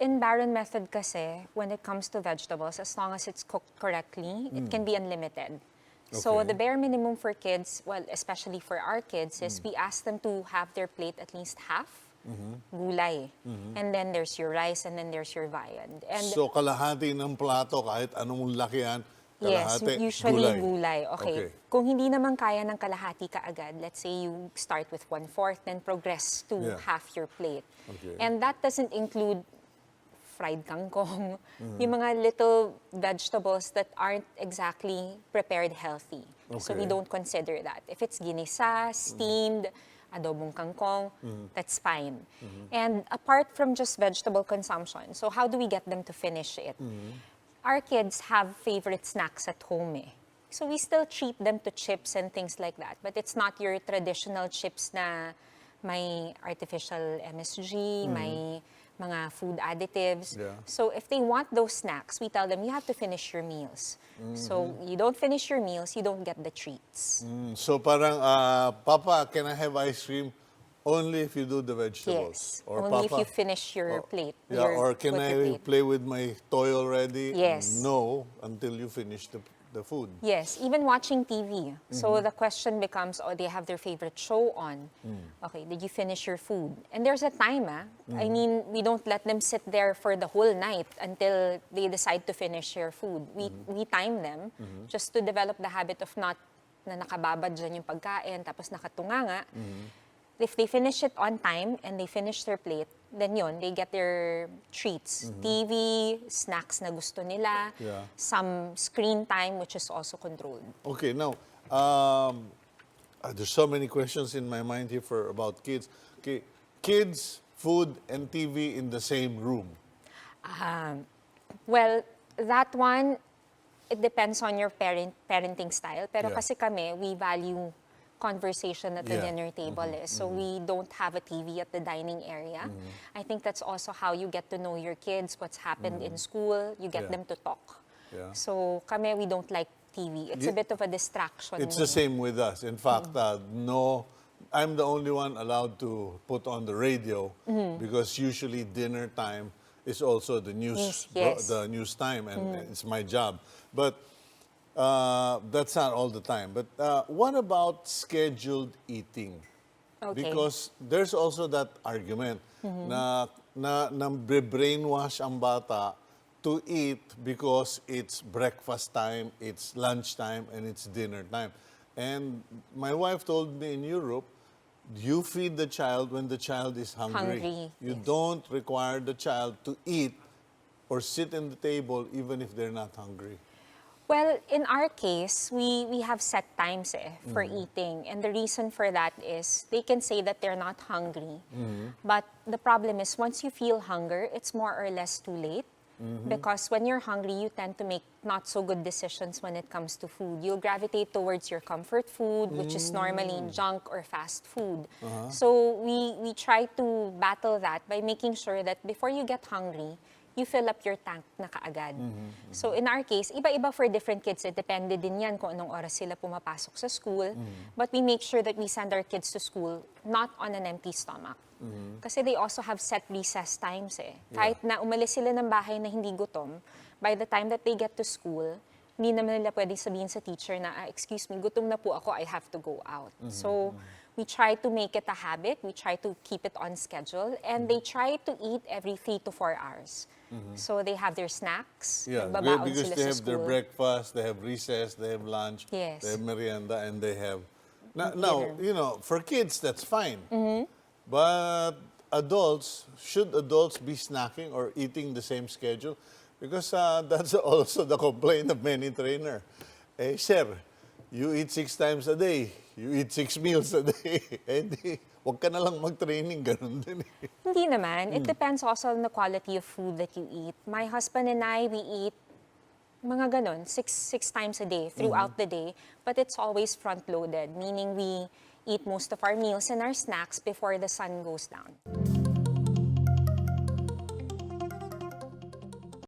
in Baron method kasi, when it comes to vegetables, as long as it's cooked correctly, it can be unlimited. So Okay. the bare minimum for kids, well, especially for our kids, is we ask them to have their plate at least half gulay. And then there's your rice, and then there's your viand. And So, kalahati ng plato, kahit anong laki yan, yes, kalahati, usually gulay. gulay. Okay. Okay. Kung hindi naman kaya ng kalahati kaagad, let's say you start with 1/4, then progress to Yeah. half your plate. Okay. And that doesn't include fried kangkong, yung mga little vegetables that aren't exactly prepared healthy. So we Okay. don't consider that. If it's ginisa, steamed, adobong kangkong, that's fine. And apart from just vegetable consumption, so how do we get them to finish it? Our kids have favorite snacks at home eh. So we still treat them to chips and things like that. But it's not your traditional chips na may artificial MSG, may mga food additives. Yeah. So if they want those snacks, we tell them you have to finish your meals. So you don't finish your meals, you don't get the treats. So, parang, Papa, can I have ice cream? Only if you do the vegetables. Yes. Or Only Papa, if you finish your plate. yeah, your- or can with your I plate. play with my toy already? Yes. No, until you finish the food. Yes, even watching TV. So the question becomes, oh, they have their favorite show on. Okay, did you finish your food? And there's a time, I mean, we don't let them sit there for the whole night until they decide to finish their food. We time them just to develop the habit of not na nakababad dyan yung pagkain, tapos nakatunganga. If they finish it on time and they finish their plate, then yun, they get their treats. TV, snacks na gusto nila, Yeah. some screen time, which is also controlled. Okay, now, there's so many questions in my mind here about kids. Okay, kids, food, and TV in the same room. Well, that one, it depends on your parenting style. Pero Yeah. kasi kami, we value conversation at the Yeah. dinner table. So we don't have a TV at the dining area. I think that's also how you get to know your kids, what's happened in school. You get Yeah. them to talk. Yeah. So kami, we don't like TV. It's a bit of a distraction. It's the same with us. In fact, no, I'm the only one allowed to put on the radio because usually dinner time is also the news, Yes. the news time, and it's my job. But that's not all the time. But what about scheduled eating? Okay. Because there's also that argument na brainwash ang bata to eat because it's breakfast time, it's lunchtime, and it's dinner time. And my wife told me in Europe, you feed the child when the child is hungry. You Yes. don't require the child to eat or sit in the table even if they're not hungry. Well, in our case, we have set times for eating. And the reason for that is they can say that they're not hungry. But the problem is once you feel hunger, it's more or less too late. Because when you're hungry, you tend to make not so good decisions when it comes to food. You'll gravitate towards your comfort food, which is normally junk or fast food. So we try to battle that by making sure that before you get hungry, you fill up your tank na kaagad. So in our case, iba-iba for different kids. It depende din yan kung anong oras sila pumapasok sa school. But we make sure that we send our kids to school not on an empty stomach. Kasi they also have set recess times Kahit na umalis sila ng bahay na hindi gutom, by the time that they get to school, hindi naman nila pwedeng sabihin sa teacher na, excuse me, gutom na po ako, I have to go out. So we try to make it a habit, we try to keep it on schedule, and they try to eat every 3 to 4 hours. So they have their snacks, Yeah, nagbabaon because sila they sa have their school. breakfast, they have recess, they have lunch, Yes. they have merienda, and they have... Now, you know, for kids, that's fine. But adults, should adults be snacking or eating the same schedule? Because that's also the complaint of many trainers. Sir, you eat 6 times a day. You eat 6 meals a day. Huwag ka na lang mag-training, ganun din Hindi naman. It depends also on the quality of food that you eat. My husband and I, we eat mga ganon, six times a day throughout the day. But it's always front-loaded, meaning we eat most of our meals and our snacks before the sun goes down.